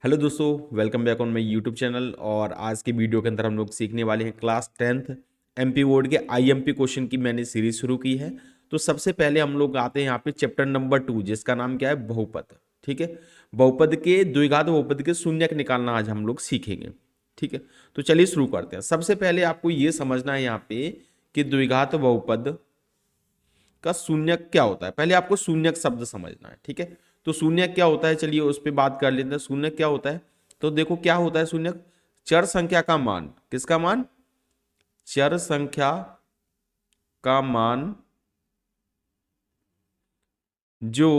Hello दोस्तों, welcome back on my YouTube channel. और आज के वीडियो के अंदर हम लोग सीखने वाले हैं क्लास 10th एमपी बोर्ड के आईएमपी क्वेश्चन की मैंने सीरीज शुरू की है। तो सबसे पहले हम लोग आते हैं यहाँ पे चैप्टर नंबर 2, जिसका नाम क्या है, बहुपद। ठीक है, बहुपद के द्विघात बहुपद के शून्यक निकालना आज हम लोग सीखेंगे। ठीक है, तो चलिए शुरू करते हैं। सबसे पहले आपको ये समझना है यहाँ पे कि द्विघात बहुपद का शून्यक क्या होता है। पहले आपको शून्यक शब्द समझना है। ठीक है, तो शून्यक क्या होता है, चलिए उस पर बात कर लेते हैं। शून्यक क्या होता है, तो देखो क्या होता है शून्यक। चर संख्या का मान, किसका मान, चर संख्या का मान जो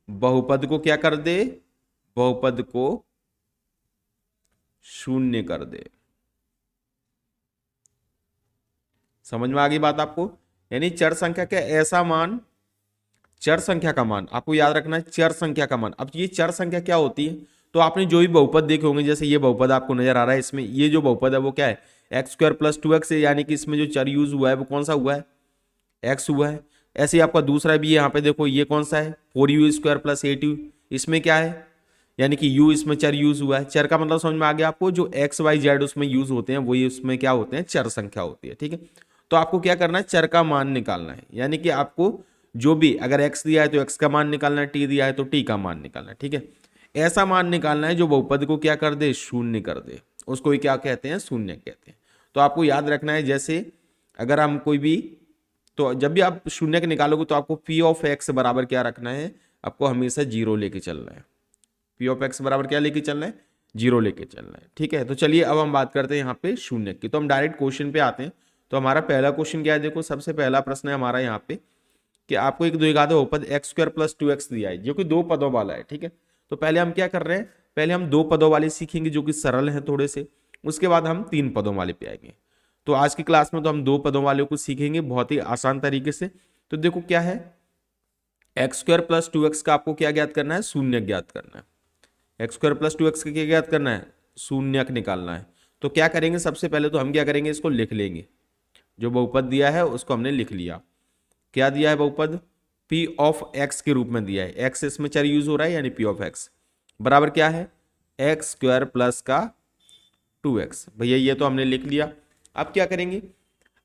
बहुपद को क्या कर दे, बहुपद को शून्य कर दे। समझ में आ गई बात आपको। यानी चर संख्या का ऐसा मान, चर संख्या का मान आपको याद रखना है, चर संख्या का मान। अब ये चर संख्या क्या होती है, तो आपने जो भी बहुपद देखे होंगे, जैसे ये बहुपद आपको नजर आ रहा है, इसमें ये जो बहुपद है वो क्या है, एक्स स्क्वायर प्लस 2x है। यानी कि इसमें जो चर यूज हुआ है वो कौन सा हुआ है, एक्स हुआ है। ऐसे ही आपका दूसरा भी यहाँ पे देखो, ये कौन सा है, 4u² प्लस 8u। इसमें क्या है, यानी कि u इसमें चर यूज हुआ है। चर का मतलब समझ में आ गया आपको, जो एक्स वाई जेड उसमें यूज होते हैं वही उसमें क्या होते हैं, चर संख्या होती है। ठीक है, तो आपको क्या करना है, चर का मान निकालना है। यानी कि आपको जो भी, अगर x दिया है तो x का मान निकालना है, t दिया है तो t का मान निकालना है। ठीक है, ऐसा मान निकालना है जो बहुपद को क्या कर दे, शून्य कर दे। उसको ही क्या कहते हैं, शून्य कहते हैं। तो आपको याद रखना है, जैसे अगर हम कोई भी, तो जब भी आप शून्य के निकालोगे तो आपको p ऑफ x बराबर क्या रखना है, आपको हमेशा जीरो लेके चलना है। p ऑफ x बराबर क्या लेके चलना है, जीरो लेके चलना है। ठीक है, तो चलिए अब हम बात करते हैं यहाँ पे शून्य की। तो हम डायरेक्ट क्वेश्चन पे आते हैं। तो हमारा पहला क्वेश्चन क्या है, देखो सबसे पहला प्रश्न है हमारा यहाँ पे कि आपको एक द्विघात बहुपद एक्स स्क्वायर प्लस 2x दिया है, जो कि दो पदों वाला है। ठीक है, तो पहले हम क्या कर रहे हैं, पहले हम दो पदों वाले सीखेंगे जो कि सरल है थोड़े से, उसके बाद हम तीन पदों वाले पे आएंगे। तो आज की क्लास में तो हम दो पदों वाले को सीखेंगे बहुत ही आसान तरीके से। तो देखो क्या है, एक्स स्क्वायर प्लस 2x का आपको क्या ज्ञात करना है, शून्य ज्ञात करना है। एक्स स्क्वायर प्लस 2x का क्या ज्ञात करना है, शून्यक निकालना है। तो क्या करेंगे, सबसे पहले तो हम क्या करेंगे, इसको लिख लेंगे। जो बहुपद दिया है उसको हमने लिख लिया। क्या दिया है बहुपद, p ऑफ x के रूप में दिया है। x इसमें चर यूज हो रहा है, यानी p ऑफ x बराबर क्या है, एक्स स्क्वायर प्लस का 2x। भैया ये तो हमने लिख लिया। अब क्या करेंगे,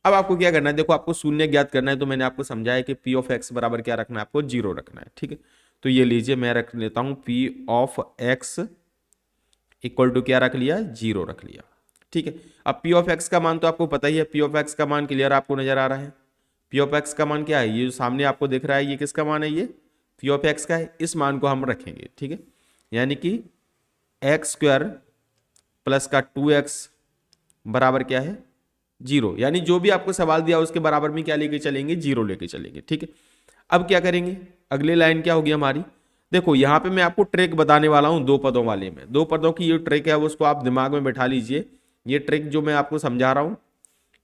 अब आपको क्या करना है, देखो आपको शून्य ज्ञात करना है। तो मैंने आपको समझाया कि p ऑफ x बराबर क्या रखना है, आपको जीरो रखना है। ठीक है, तो ये लीजिए मैं रख लेता हूं, p of x equal to क्या रख लिया, जीरो रख लिया। ठीक है, अब p ऑफ x का मान तो आपको पता ही है, p ऑफ x का मान क्लियर आपको नजर आ रहा है। p ऑफ x का मान क्या है, ये जो सामने आपको दिख रहा है, ये किसका मान है, ये p ऑफ x का है। इस मान को हम रखेंगे। ठीक है, यानी कि एक्स स्क्वायर प्लस का 2x बराबर क्या है, जीरो। यानी जो भी आपको सवाल दिया उसके बराबर में क्या लेके चलेंगे, जीरो लेके चलेंगे। ठीक है, अब क्या करेंगे, अगली लाइन क्या होगी हमारी, देखो यहाँ पे मैं आपको ट्रिक बताने वाला हूँ दो पदों वाले में। दो पदों की ये ट्रिक है, उसको आप दिमाग में बैठा लीजिए। ये ट्रिक जो मैं आपको समझा रहा हूँ,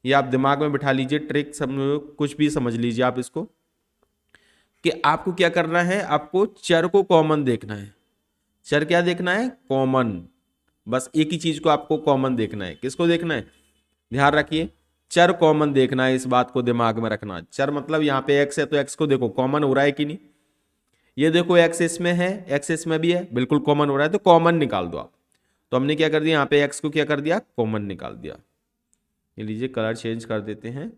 ये आप दिमाग में बिठा लीजिए। ट्रिक कुछ भी समझ लीजिए आप इसको, कि आपको क्या करना है, आपको चर को कॉमन देखना है। चर क्या देखना है, कॉमन। बस एक ही चीज को आपको कॉमन देखना है। किसको देखना है, ध्यान रखिए, चर कॉमन देखना है। इस बात को दिमाग में रखना। चर मतलब यहाँ पे एक्स है तो एक्स को देखो कॉमन हो रहा है कि नहीं। ये देखो एक्स इसमें है, एक्स इसमें भी है, बिल्कुल कॉमन हो रहा है, तो कॉमन निकाल दो आप। तो हमने क्या कर दिया, यहाँ पे एक्स को क्या कर दिया, कॉमन निकाल दिया। ये लीजिए कलर चेंज कर देते हैं,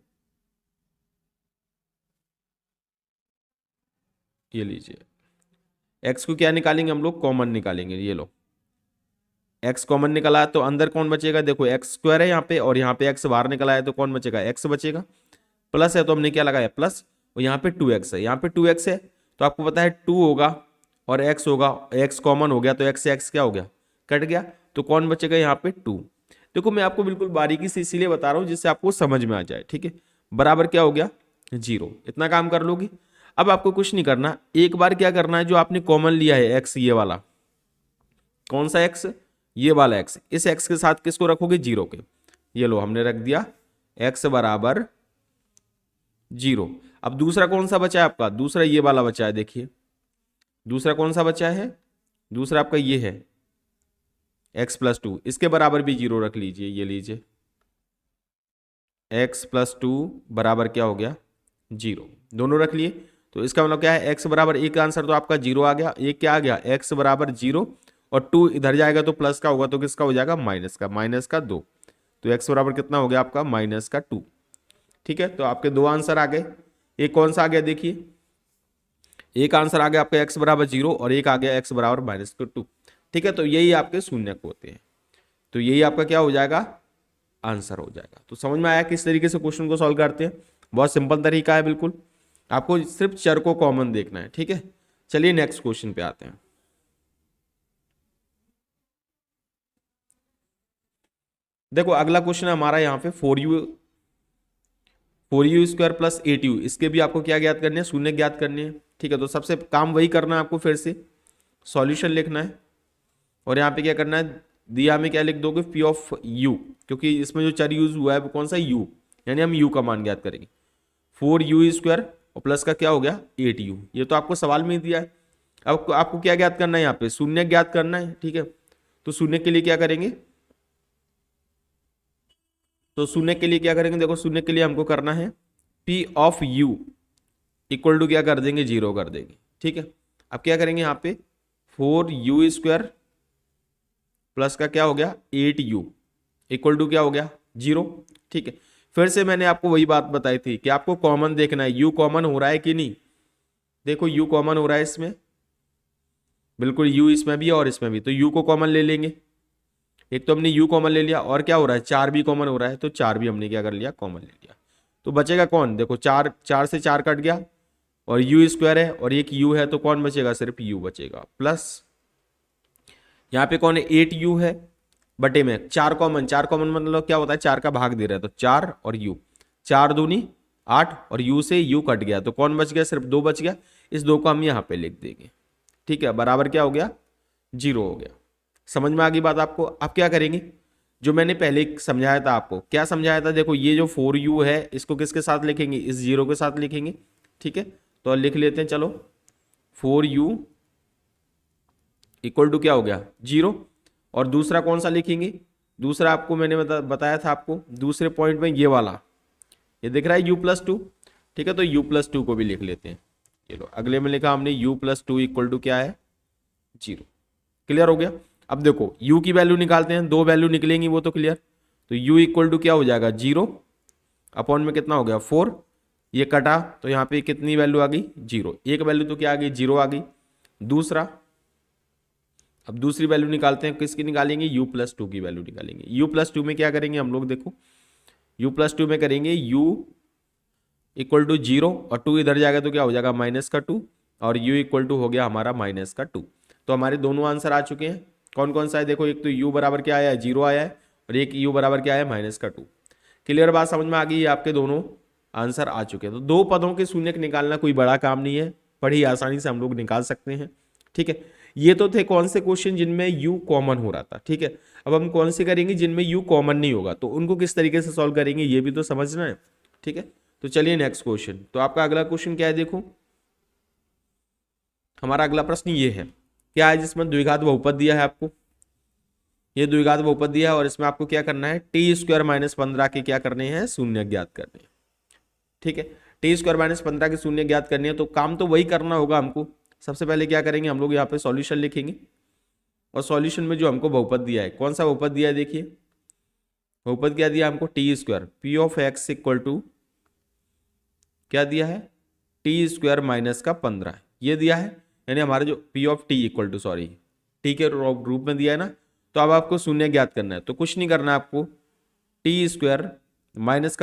ये लीजिए एक्स को क्या निकालेंगे हम लोग, कॉमन निकालेंगे। ये लो एक्स कॉमन निकला है, तो अंदर कौन बचेगा, देखो एक्स स्क्वायर है यहाँ पे, और यहाँ पे एक्स बाहर निकला है, तो कौन बचेगा, एक्स बचेगा। प्लस है तो हमने क्या लगाया, प्लस, और यहाँ पे 2x है, यहाँ पे 2x है, तो आपको पता है 2 होगा और x होगा, x कॉमन हो गया तो x से x क्या हो गया, कट गया। तो कौन बचेगा यहाँ पे 2। देखो मैं आपको बिल्कुल बारीकी से इसीलिए बता रहा हूँ जिससे आपको समझ में आ जाए। ठीक है, बराबर क्या हो गया, जीरो। इतना काम कर लोगी। अब आपको कुछ नहीं करना, एक बार क्या करना है, जो आपने कॉमन लिया है x, ये वाला कौन सा x, ये वाला x, इस x के साथ किसको रखोगे, जीरो के। ये लो हमने रख दिया x बराबर जीरो। अब दूसरा कौन सा बचा है आपका, दूसरा ये वाला बचा है। देखिए दूसरा कौन सा बचा है, दूसरा आपका ये है x प्लस 2, इसके बराबर भी जीरो रख लीजिए। ये लीजिए x प्लस 2 बराबर क्या हो गया, जीरो। दोनों रख लिए। तो इसका मतलब क्या है, x बराबर 1 का आंसर तो आपका 0 आ गया, एक क्या आ गया, x बराबर 0 और 2 इधर जाएगा तो प्लस का होगा, तो किसका हो जाएगा, माइनस का 2। तो x बराबर कितना हो गया आपका, -2। ठीक है, तो आपके दो आंसर आ गए। एक कौन सा आ गया देखिए, एक आंसर आ गया आपका x बराबर 0 और एक आ गया x बराबर -2। ठीक है, तो यही आपके शून्यक होते हैं। तो यही आपका क्या हो जाएगा, आंसर हो जाएगा। तो समझ में आया किस तरीके से क्वेश्चन को सॉल्व करते हैं। बहुत सिंपल तरीका है बिल्कुल, आपको सिर्फ चर को कॉमन देखना है। ठीक है, चलिए नेक्स्ट क्वेश्चन पे आते हैं। देखो अगला क्वेश्चन है हमारा यहाँ पे 4u स्क्वायर प्लस 8u, इसके भी आपको क्या ज्ञात करने हैं, शून्य ज्ञात करने हैं। ठीक है, तो सबसे काम वही करना है आपको, फिर से सॉल्यूशन लिखना है और यहाँ पे क्या करना है, दिया में क्या लिख दोगे, p ऑफ u, क्योंकि इसमें जो चर यूज हुआ है वो कौन सा, u, यानी हम u का मान ज्ञात करेंगे। 4u स्क्वायर और प्लस का क्या हो गया 8u, ये तो आपको सवाल में ही दिया है। अब आपको क्या ज्ञात करना है, यहाँ पे शून्य ज्ञात करना है। ठीक है, तो शून्य के लिए क्या करेंगे, तो शून्य के लिए क्या करेंगे, देखो शून्य के लिए हमको करना है p of u equal to क्या कर देंगे, 0 कर देंगे। ठीक है, अब क्या करेंगे यहाँ पे 4u स्क्वायर प्लस का क्या हो गया 8u इक्वल टू क्या हो गया 0। ठीक है, फिर से मैंने आपको वही बात बताई थी कि आपको कॉमन देखना है, u कॉमन हो रहा है कि नहीं। देखो u कॉमन हो रहा है इसमें, बिल्कुल u इसमें भी है और इसमें भी, तो u को कॉमन ले लेंगे। एक तो हमने u कॉमन ले लिया और क्या हो रहा है 4 भी कॉमन हो रहा है, तो 4 भी हमने क्या कर लिया, कॉमन ले लिया। तो बचेगा कौन, देखो 4 से 4 कट गया और u स्क्वायर है और एक u है, तो कौन बचेगा, सिर्फ u बचेगा। प्लस यहाँ पे कौन है 8u है, बटे में 4 कॉमन, 4 कॉमन मतलब क्या होता है, 4 का भाग दे रहा है, तो 4 और u, 4 दूनी 8 और u से u कट गया, तो कौन बच गया, सिर्फ 2 बच गया। इस 2 को हम यहाँ पे लिख देंगे। ठीक है, बराबर क्या हो गया 0 हो गया। समझ में आ गई बात आपको। अब क्या करेंगे, जो मैंने पहले समझाया था आपको, क्या समझाया था, देखो ये जो 4u है इसको किसके साथ लिखेंगे, इस 0 के साथ लिखेंगे। ठीक है, तो लिख लेते हैं, चलो 4u इक्वल टू क्या हो गया 0, और दूसरा कौन सा लिखेंगे, दूसरा आपको मैंने बताया था आपको दूसरे पॉइंट में, ये वाला, ये दिख रहा है u+2। ठीक है, तो u+2 को भी लिख लेते हैं। ये लो अगले में लिखा हमने u+2 इक्वल टू क्या है 0। क्लियर हो गया। अब देखो u की वैल्यू निकालते हैं, दो वैल्यू निकलेंगी वो तो क्लियर। तो u इक्वल टू क्या हो जाएगा 0 अपॉन में कितना हो गया 4, ये कटा तो यहाँ पे कितनी वैल्यू आ गई 0, एक वैल्यू तो क्या आ गई 0 आ गई। दूसरा, अब दूसरी वैल्यू निकालते हैं, किसकी निकालेंगे, u+2 की वैल्यू निकालेंगे। u+2 में क्या करेंगे हम लोग, देखो u+2 में करेंगे u इक्वल टू 0 और 2 इधर जाएगा तो क्या हो जाएगा -2 और u इक्वल टू हो गया हमारा -2। तो हमारे दोनों आंसर आ चुके हैं। कौन कौन सा है, देखो एक तो u बराबर क्या आया है 0 आया है और एक u बराबर क्या है -2। क्लियर बात समझ में आ गई, आपके दोनों आंसर आ चुके हैं। तो दो पदों के शून्यक निकालना कोई बड़ा काम नहीं है, बड़ी आसानी से हम लोग निकाल सकते हैं। ठीक है, ये तो थे कौन से क्वेश्चन जिनमें u कॉमन हो रहा था। ठीक है, अब हम कौन से करेंगे जिनमें u कॉमन नहीं होगा, तो उनको किस तरीके से सॉल्व करेंगे ये भी तो समझना है। ठीक है, तो चलिए नेक्स्ट क्वेश्चन। तो आपका अगला क्वेश्चन क्या है, देखो हमारा अगला प्रश्न ये है, क्या है जिसमें द्विघात बहुपद दिया है आपको, ये द्विघात बहुपद दिया है और इसमें आपको क्या करना है t² - 15 के क्या करने हैं, शून्य ज्ञात करने हैं। ठीक है, t² - 15 के शून्य ज्ञात करने हैं, तो काम तो वही करना होगा हमको। सबसे पहले क्या करेंगे हम लोग, यहाँ पे सॉल्यूशन लिखेंगे और सॉल्यूशन में जो हमको बहुपद दिया है, कौन सा बहुपद दिया है, देखिए बहुपद क्या दिया हमको t² p of x equal to क्या दिया है t² - 15 ये दिया है, यानी हमारा जो p of t equal to sorry t के रूप में दिया है ना। तो अब आपको शून्य ज्ञात करना है, तो कुछ नहीं करना है आपको, t² -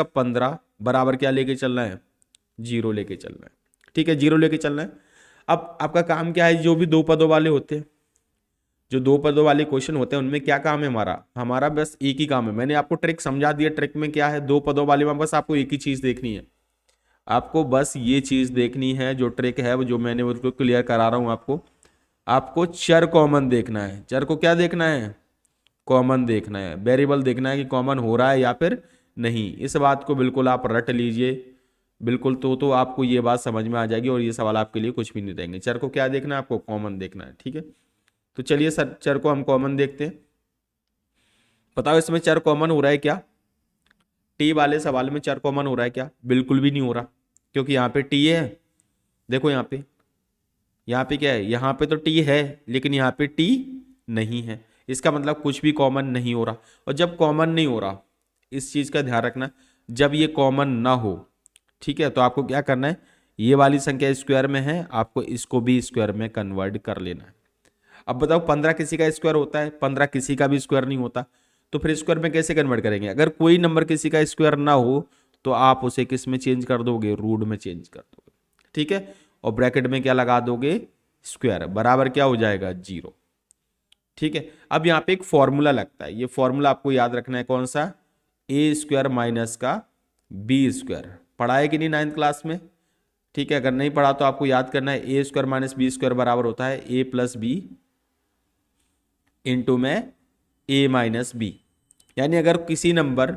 15 बराबर क्या लेके चलना है 0 लेके चलना है। ठीक है, 0 लेके चलना है। अब आपका काम क्या है, जो भी दो पदों वाले होते हैं, जो दो पदों वाले क्वेश्चन होते हैं उनमें क्या काम है हमारा बस एक ही काम है। मैंने आपको ट्रिक समझा दिया, ट्रिक में क्या है, दो पदों वाले में बस आपको एक ही चीज देखनी है, आपको बस ये चीज देखनी है, जो ट्रिक है वो जो मैंने उसको क्लियर करा रहा हूं आपको चर कॉमन देखना है। चर को क्या देखना है, कॉमन देखना है, वेरिएबल देखना है कि कॉमन हो रहा है या फिर नहीं। इस बात को बिल्कुल आप रट लीजिए बिल्कुल, तो आपको ये बात समझ में आ जाएगी और ये सवाल आपके लिए कुछ भी नहीं रहेंगे। चर को क्या देखना है, आपको कॉमन देखना है। ठीक है, तो चलिए सर चर को हम कॉमन देखते हैं। बताओ इसमें चर कॉमन हो रहा है क्या, टी वाले सवाल में चर कॉमन हो रहा है क्या, बिल्कुल भी नहीं हो रहा, क्योंकि यहाँ पे टी है, देखो यहाँ पे क्या है, यहाँ पे तो टी है लेकिन यहाँ पे टी नहीं है, इसका मतलब कुछ भी कॉमन नहीं हो रहा। और जब कॉमन नहीं हो रहा, इस चीज का ध्यान रखना, जब ये कॉमन ना हो, ठीक है, तो आपको क्या करना है, ये वाली संख्या स्क्वायर में है, आपको इसको भी स्क्वायर में कन्वर्ट कर लेना है। अब बताओ 15 किसी का स्क्वायर होता है, 15 किसी का भी स्क्वायर नहीं होता, तो फिर स्क्वायर में कैसे कन्वर्ट करेंगे? अगर कोई नंबर किसी का स्क्वायर ना हो तो आप उसे किस में चेंज कर दोगे? रूट में चेंज कर दोगे, ठीक है, और ब्रैकेट में क्या लगा दोगे? स्क्वायर, बराबर क्या हो जाएगा? 0, ठीक है। अब यहाँ पे एक फॉर्मूला लगता है, ये फॉर्मूला आपको याद रखना है, कौन सा? ए स्क्वायर माइनस का बी स्क्वायर। पढ़ा है कि नहीं 9th क्लास में? ठीक है, अगर नहीं पढ़ा तो आपको याद करना है, A square minus B square बराबर होता है ए प्लस बी इंटू में ए माइनस बी। यानी अगर किसी नंबर,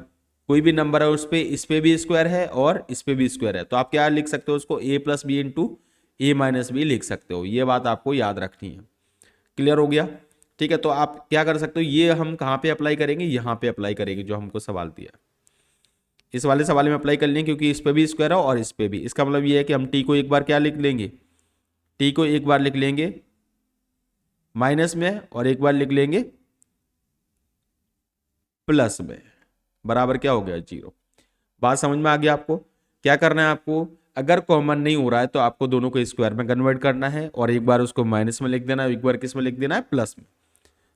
कोई भी नंबर है, उस पे इस पे भी स्क्वायर है और इस पे भी स्क्वायर है, तो आप क्या लिख सकते हो उसको? ए plus B into A minus B लिख सकते हो। ये बात आपको याद रखनी है। क्लियर हो गया? ठीक है, तो आप क्या कर सकते हो, ये हम कहाँ पे अप्लाई करेंगे? यहाँ पे अप्लाई करेंगे, जो हमको सवाल दिया इस वाले सवाल में अप्लाई कर लेंगे, क्योंकि इस पे भी स्क्वायर है और इस पे भी। इसका मतलब ये है कि हम टी को एक बार क्या लिख लेंगे? टी को एक बार लिख लेंगे माइनस में और एक बार लिख लेंगे प्लस में, बराबर क्या हो गया? 0। बात समझ में आ गया आपको? क्या करना है आपको? अगर कॉमन नहीं हो रहा है तो आपको दोनों को स्क्वायर में कन्वर्ट करना है और एक बार उसको माइनस में लिख देना है, एक बार किस में लिख देना है? प्लस में।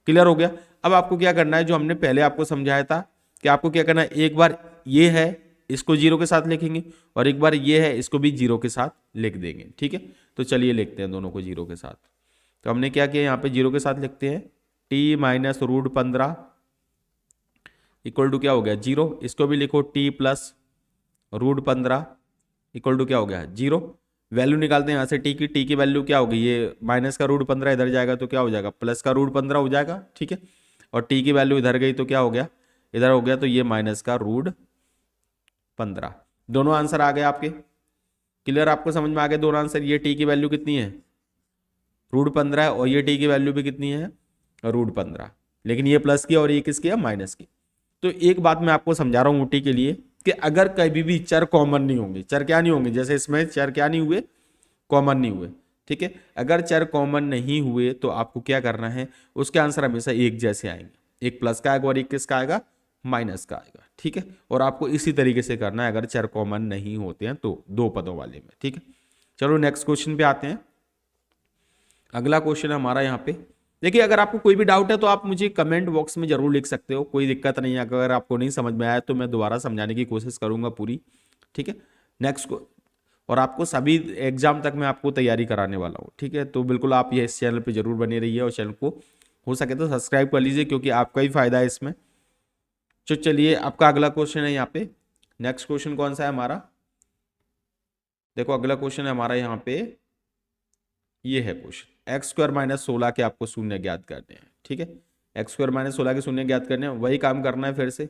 क्लियर हो गया? अब आपको क्या करना है, जो हमने पहले आपको समझाया था कि आपको क्या करना है, एक बार ये है इसको 0 के साथ लिखेंगे और एक बार ये है इसको भी 0 के साथ लिख देंगे, ठीक है। तो चलिए लिखते हैं दोनों को 0 के साथ। तो हमने क्या किया, यहाँ पे 0 के साथ लिखते हैं, T minus root 15 equal to क्या हो गया? 0। इसको भी लिखो T plus root 15 equal to क्या हो गया? 0। वैल्यू निकालते हैं यहाँ से टी की वैल्यू क्या होगी? ये माइनस का रूट 15 इधर जाएगा तो क्या हो जाएगा? प्लस का रूट 15 हो जाएगा, ठीक है। और टी की वैल्यू इधर गई तो क्या हो गया? इधर हो गया, तो ये माइनस का रूट 15। दोनों आंसर आ गए आपके। क्लियर? आपको समझ में आ गए दोनों आंसर? ये टी की वैल्यू कितनी है? रूट 15 है, और ये टी की वैल्यू भी कितनी है? रूट 15। लेकिन ये प्लस की और ये किसकी है? माइनस की। तो एक बात मैं आपको समझा रहा हूँ टी के लिए, कि अगर कभी भी चर कॉमन नहीं होंगे, चर क्या नहीं होंगे, जैसे इसमें चर क्या नहीं हुए? कॉमन नहीं हुए, ठीक है। अगर चर कॉमन नहीं हुए तो आपको क्या करना है, उसके आंसर हमेशा एक जैसे आएंगे, एक प्लस का आएगा और एक किसका आएगा? माइनस का आएगा, ठीक है। और आपको इसी तरीके से करना है अगर चर कॉमन नहीं होते हैं तो, दो पदों वाले में, ठीक है। चलो नेक्स्ट क्वेश्चन पे आते हैं। अगला क्वेश्चन है हमारा यहाँ पे। देखिए, अगर आपको कोई भी डाउट है तो आप मुझे कमेंट बॉक्स में जरूर लिख सकते हो, कोई दिक्कत नहीं है। अगर आपको नहीं समझ में आया तो मैं दोबारा समझाने की कोशिश करूंगा पूरी, ठीक है। नेक्स्ट को, और आपको सभी एग्जाम तक मैं आपको तैयारी कराने वाला हूँ, ठीक है। तो बिल्कुल आप ये इस चैनल पे जरूर बने रहिए और चैनल को हो सके तो सब्सक्राइब कर लीजिए, क्योंकि आपका ही फायदा है इसमें। तो चलिए, आपका अगला क्वेश्चन है यहाँ पे। नेक्स्ट क्वेश्चन कौन सा है हमारा? देखो, अगला क्वेश्चन है हमारा यहाँ पे, ये है क्वेश्चन, एक्स स्क्वायर माइनस 16 के आपको शून्य ज्ञात करने हैं, ठीक है। एक्स स्क्वायर माइनस 16 के शून्य ज्ञात करने हैं, वही काम करना है फिर से।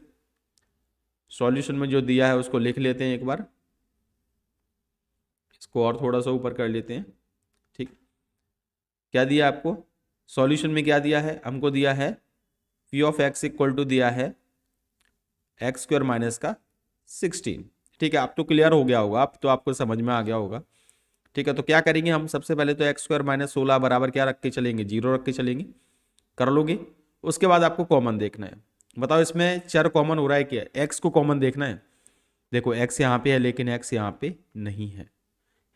सॉल्यूशन में जो दिया है उसको लिख लेते हैं एक बार, इसको और थोड़ा सा ऊपर कर लेते हैं, ठीक। क्या दिया आपको सॉल्यूशन में? क्या दिया है हमको? दिया है P of X equal to दिया है एक्स स्क्वायर माइनस का 16, ठीक है। अब तो क्लियर हो गया होगा, अब तो आपको समझ में आ गया होगा, ठीक है। तो क्या करेंगे हम, सबसे पहले तो एक्स स्क्वायर माइनस 16 बराबर क्या रख के चलेंगे? 0 रख के चलेंगे। कर लोगे? उसके बाद आपको कॉमन देखना है। बताओ इसमें चर कॉमन हो रहा है क्या? एक्स को कॉमन देखना है। देखो, एक्स यहाँ पे है लेकिन एक्स यहाँ पे नहीं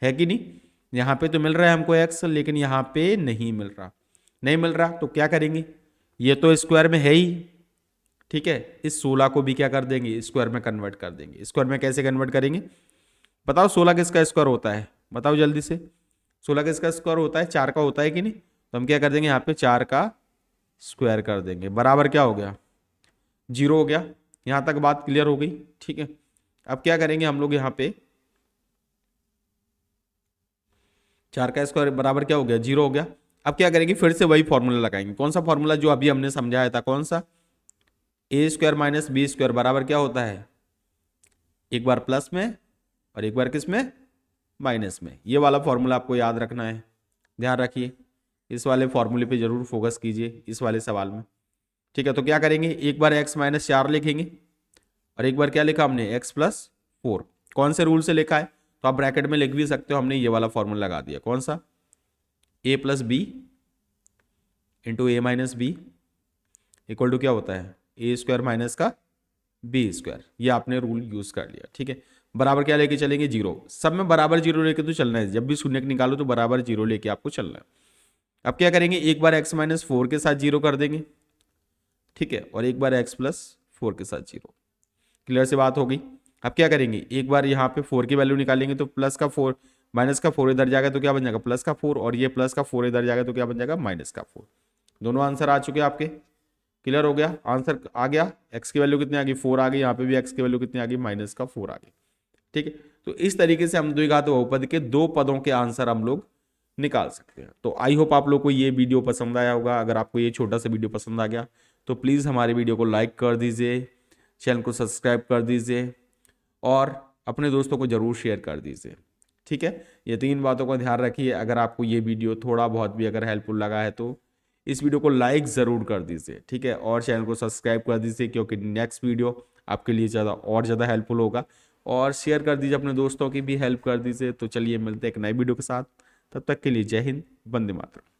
है कि नहीं? यहाँ पे तो मिल रहा है हमको एक्स, लेकिन यहाँ पे नहीं मिल रहा। नहीं मिल रहा तो क्या करेंगे? ये तो स्क्वायर में है ही, ठीक है। इस 16 को भी क्या कर देंगे? स्क्वायर में कन्वर्ट कर देंगे। स्क्वायर में कैसे कन्वर्ट करेंगे? बताओ 16 किसका स्क्वायर होता है? बताओ जल्दी से। 16 किसका स्क्वायर होता है? 4 का होता है कि नहीं? तो हम क्या कर देंगे, यहाँ पे 4 का स्क्वायर कर देंगे, बराबर क्या हो गया? 0 हो गया। यहाँ तक बात क्लियर हो गई, ठीक है। अब क्या करेंगे हम लोग, यहाँ पे 4 का स्क्वायर बराबर क्या हो गया? 0 हो गया। अब क्या करेंगे, फिर से वही फॉर्मूला लगाएंगे। कौन सा फॉर्मूला? जो अभी हमने समझाया था। कौन सा? ए स्क्वायर माइनस बी स्क्वायर बराबर क्या होता है? एक बार प्लस में और एक बार किस में? माइनस में। ये वाला फॉर्मूला आपको याद रखना है, ध्यान रखिए। इस वाले फॉर्मूले पे जरूर फोकस कीजिए इस वाले सवाल में, ठीक है। तो क्या करेंगे, एक बार x माइनस 4 लिखेंगे और एक बार क्या लिखा हमने? x plus 4। कौन से रूल से लिखा है? तो आप ब्रैकेट में लिख भी सकते हो, हमने ये वाला फॉर्मूला लगा दिया, कौन सा, a plus B into A minus B equal to क्या होता है, ए स्क्वायर माइनस का बी स्क्वायर। ये आपने रूल यूज कर लिया, ठीक है। बराबर क्या लेके चलेंगे, जीरो, सब में बराबर जीरो लेके तो चलना है, जब भी शून्य निकालो तो बराबर जीरो लेके आपको चलना है। अब क्या करेंगे, एक बार x माइनस 4 के साथ जीरो कर देंगे, ठीक है, और एक बार x प्लस 4 के साथ जीरो। क्लियर से बात हो गई। अब क्या करेंगे, एक बार यहाँ पे 4 की वैल्यू निकालेंगे तो प्लस का 4 माइनस का 4 इधर जाएगा तो क्या बन जाएगा, प्लस का 4, और ये प्लस का 4 इधर जाएगा तो क्या बन जाएगा, माइनस का 4। दोनों आंसर आ चुके हैं आपके, क्लियर हो गया, आंसर आ गया। x की वैल्यू कितनी आ गई, 4 आ गई, यहाँ पे भी x की वैल्यू कितनी आ गई, माइनस का 4 आ गई, ठीक है। तो इस तरीके से हम द्विघात बहुपद के दो पदों के आंसर हम लोग निकाल सकते हैं। तो आई होप आप लोग को ये वीडियो पसंद आया होगा। अगर आपको ये छोटा सा वीडियो पसंद आ गया तो प्लीज़ हमारे वीडियो को लाइक कर दीजिए, चैनल को सब्सक्राइब कर दीजिए और अपने दोस्तों को ज़रूर शेयर कर दीजिए, ठीक है। ये 3 बातों का ध्यान रखिए। अगर आपको ये वीडियो थोड़ा बहुत भी अगर हेल्पफुल लगा है तो इस वीडियो को लाइक ज़रूर कर दीजिए, ठीक है, और चैनल को सब्सक्राइब कर दीजिए, क्योंकि नेक्स्ट वीडियो आपके लिए ज़्यादा हेल्पफुल होगा। और शेयर कर दीजिए, अपने दोस्तों की भी हेल्प कर दीजिए। तो चलिए मिलते हैं एक नई वीडियो के साथ, तब तक के लिए जय हिंद, वंदे मातरम।